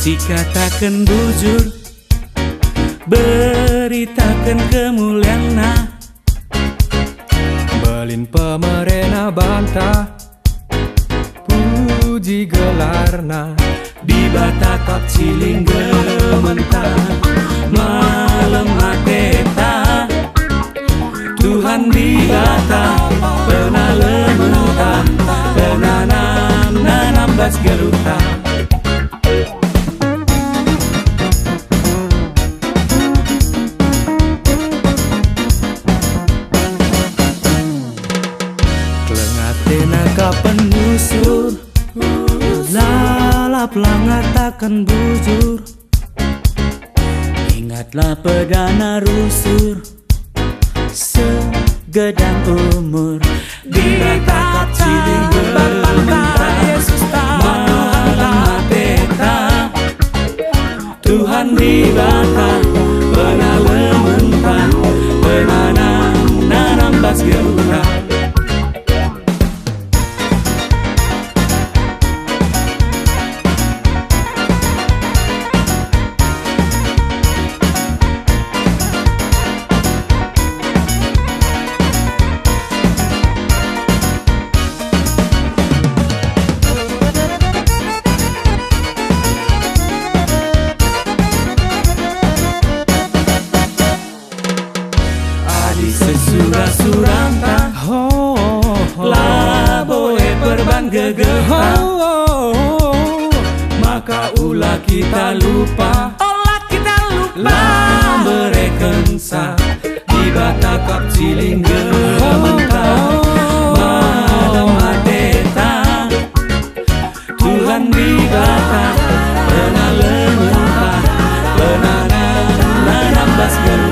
sikataken bujur, beritakan kemuliaan belin pemerena bantah, puji gelarna di batakap ciling gementah, malam mateta Tuhan di bata pernah lementah, nanam bas geruta. Kapan busur, lalap langatakan bujur, ingatlah pedana rusur, segedang umur di batakap ciling gementah, malam mateta Tuhan di bata pernah lementah, nanam bas geruta. Suranta laboe perban gegeta, maka ulah kita lupa berekensa di batakap ciling gementah, malam mateta Tuhan di bata pernah lementah, nanam bas geruta.